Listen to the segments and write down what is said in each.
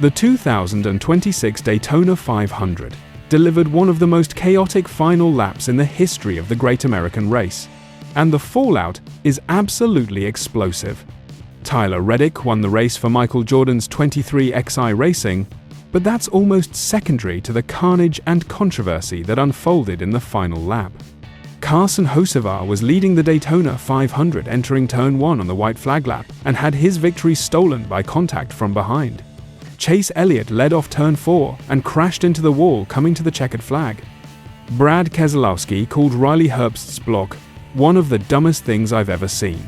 The 2026 Daytona 500 delivered one of the most chaotic final laps in the history of the Great American Race, and the fallout is absolutely explosive. Tyler Reddick won the race for Michael Jordan's 23XI Racing, but that's almost secondary to the carnage and controversy that unfolded in the final lap. Carson Hocevar was leading the Daytona 500 entering Turn 1 on the white flag lap and had his victory stolen by contact from behind. Chase Elliott led off Turn 4 and crashed into the wall coming to the checkered flag. Brad Keselowski called Riley Herbst's block one of the dumbest things I've ever seen.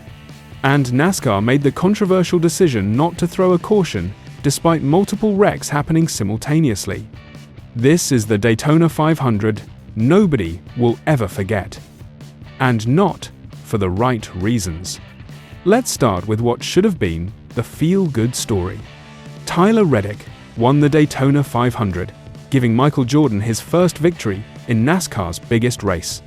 And NASCAR made the controversial decision not to throw a caution despite multiple wrecks happening simultaneously. This is the Daytona 500 nobody will ever forget. And not for the right reasons. Let's start with what should have been the feel-good story. Tyler Reddick won the Daytona 500, giving Michael Jordan his first victory in NASCAR's biggest race.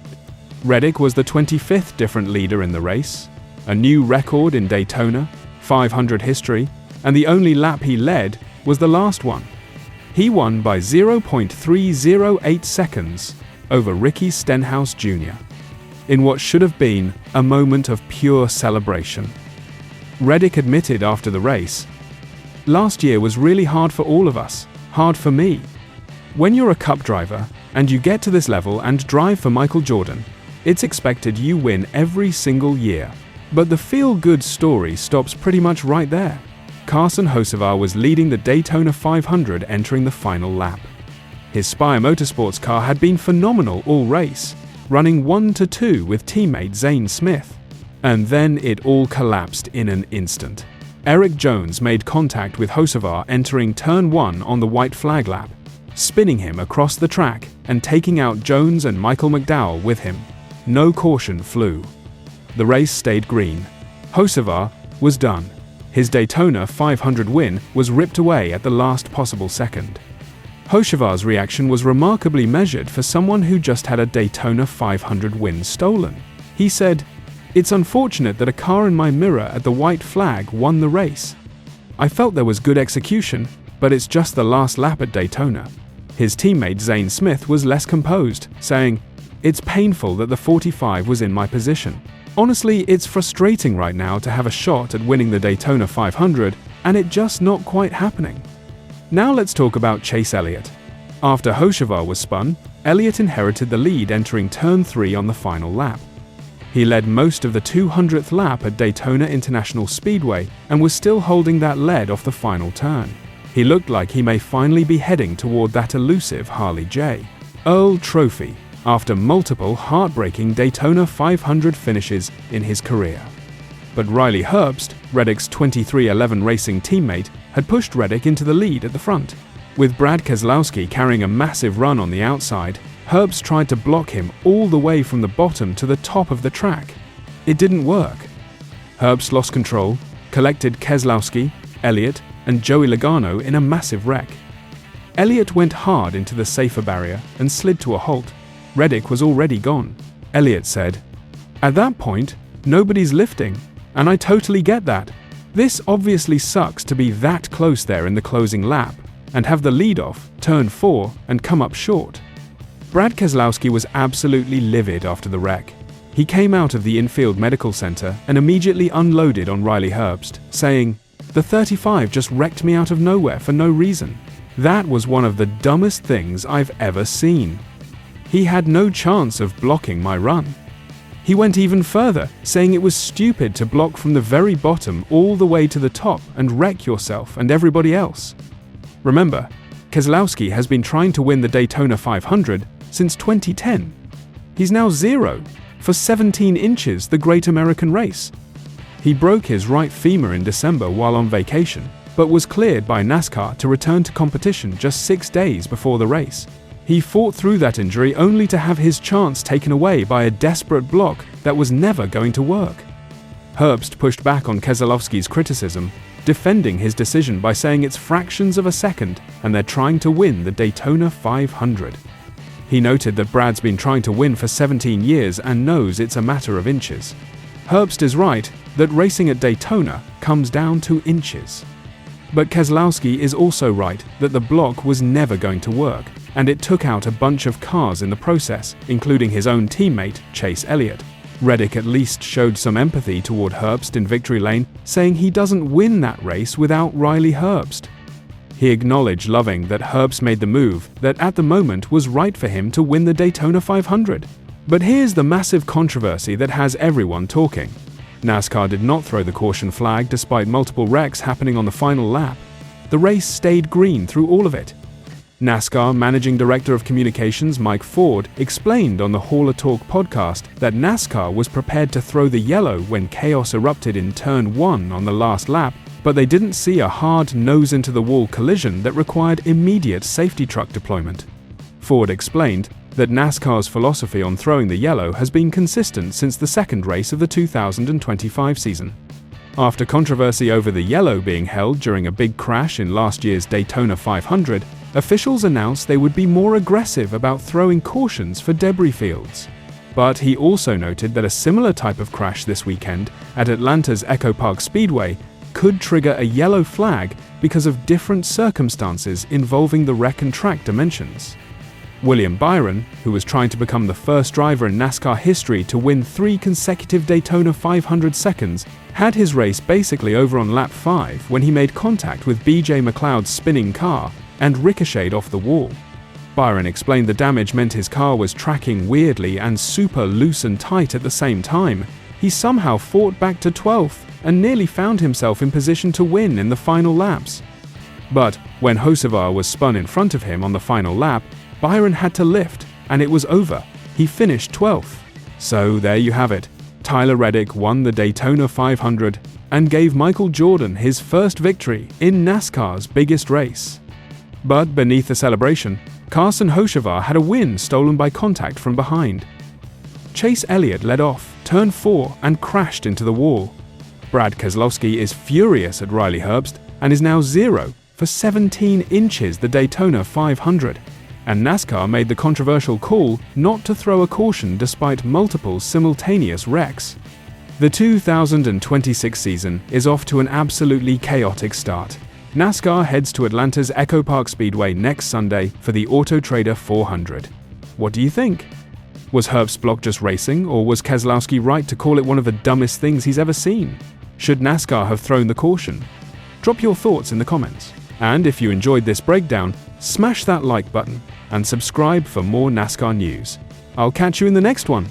Reddick was the 25th different leader in the race, a new record in Daytona 500 history, and the only lap he led was the last one. He won by 0.308 seconds over Ricky Stenhouse Jr. in what should have been a moment of pure celebration. Reddick admitted after the race, "Last year was really hard for all of us, hard for me. When you're a cup driver and you get to this level and drive for Michael Jordan, it's expected you win every single year." But the feel-good story stops pretty much right there. Carson Hocevar was leading the Daytona 500 entering the final lap. His Spire Motorsports car had been phenomenal all race, running 1-2 with teammate Zane Smith. And then it all collapsed in an instant. Erik Jones made contact with Hocevar entering Turn 1 on the white flag lap, spinning him across the track and taking out Jones and Michael McDowell with him. No caution flew. The race stayed green. Hocevar was done. His Daytona 500 win was ripped away at the last possible second. Hocevar's reaction was remarkably measured for someone who just had a Daytona 500 win stolen. He said, "It's unfortunate that a car in my mirror at the white flag won the race. I felt there was good execution, but it's just the last lap at Daytona." His teammate Zane Smith was less composed, saying, "It's painful that the 45 was in my position. Honestly, it's frustrating right now to have a shot at winning the Daytona 500, and it just not quite happening." Now let's talk about Chase Elliott. After Hocevar was spun, Elliott inherited the lead entering Turn 3 on the final lap. He led most of the 200th lap at Daytona International Speedway and was still holding that lead off the final turn. He looked like he may finally be heading toward that elusive Harley J. Earl Trophy after multiple heartbreaking Daytona 500 finishes in his career. But Riley Herbst, Reddick's 2311 Racing teammate, had pushed Reddick into the lead at the front. With Brad Keselowski carrying a massive run on the outside, Herbst tried to block him all the way from the bottom to the top of the track. It didn't work. Herbst lost control, collected Keselowski, Elliott, and Joey Logano in a massive wreck. Elliott went hard into the safer barrier and slid to a halt. Reddick was already gone. Elliott said, "At that point, nobody's lifting, and I totally get that. This obviously sucks to be that close there in the closing lap and have the lead off, Turn 4, and come up short." Brad Keselowski was absolutely livid after the wreck. He came out of the infield medical center and immediately unloaded on Riley Herbst, saying, "The 35 just wrecked me out of nowhere for no reason. That was one of the dumbest things I've ever seen. He had no chance of blocking my run." He went even further, saying it was stupid to block from the very bottom all the way to the top and wreck yourself and everybody else. Remember, Keselowski has been trying to win the Daytona 500 since 2010. He's now 0 for 17 inches the Great American Race. He broke his right femur in December while on vacation, but was cleared by NASCAR to return to competition just 6 days before the race. He fought through that injury only to have his chance taken away by a desperate block that was never going to work. Herbst pushed back on Keselowski's criticism, defending his decision by saying it's fractions of a second and they're trying to win the Daytona 500. He noted that Brad's been trying to win for 17 years and knows it's a matter of inches. Herbst is right that racing at Daytona comes down to inches. But Keselowski is also right that the block was never going to work, and it took out a bunch of cars in the process, including his own teammate, Chase Elliott. Reddick at least showed some empathy toward Herbst in victory lane, saying he doesn't win that race without Riley Herbst. He acknowledged loving that Herbst made the move that at the moment was right for him to win the Daytona 500. But here's the massive controversy that has everyone talking. NASCAR did not throw the caution flag despite multiple wrecks happening on the final lap. The race stayed green through all of it. NASCAR Managing Director of Communications Mike Ford explained on the Hall of Talk podcast that NASCAR was prepared to throw the yellow when chaos erupted in Turn 1 on the last lap, but they didn't see a hard nose-into-the-wall collision that required immediate safety truck deployment. Ford explained that NASCAR's philosophy on throwing the yellow has been consistent since the second race of the 2025 season. After controversy over the yellow being held during a big crash in last year's Daytona 500, officials announced they would be more aggressive about throwing cautions for debris fields. But he also noted that a similar type of crash this weekend at Atlanta's Echo Park Speedway could trigger a yellow flag because of different circumstances involving the wreck and track dimensions. William Byron, who was trying to become the first driver in NASCAR history to win 3 consecutive Daytona 500 seconds, had his race basically over on lap 5 when he made contact with BJ McLeod's spinning car and ricocheted off the wall. Byron explained the damage meant his car was tracking weirdly and super loose and tight at the same time. He somehow fought back to 12th and nearly found himself in position to win in the final laps. But when Hocevar was spun in front of him on the final lap, Byron had to lift, and it was over. He finished 12th. So there you have it. Tyler Reddick won the Daytona 500 and gave Michael Jordan his first victory in NASCAR's biggest race. But beneath the celebration, Carson Hocevar had a win stolen by contact from behind. Chase Elliott led off Turn 4 and crashed into the wall. Brad Keselowski is furious at Riley Herbst and is now 0 for 17 inches the Daytona 500. And NASCAR made the controversial call not to throw a caution despite multiple simultaneous wrecks. The 2026 season is off to an absolutely chaotic start. NASCAR heads to Atlanta's Echo Park Speedway next Sunday for the Auto Trader 400. What do you think? Was Herbst's block just racing, or was Keselowski right to call it one of the dumbest things he's ever seen? Should NASCAR have thrown the caution? Drop your thoughts in the comments. And if you enjoyed this breakdown, smash that like button and subscribe for more NASCAR news. I'll catch you in the next one.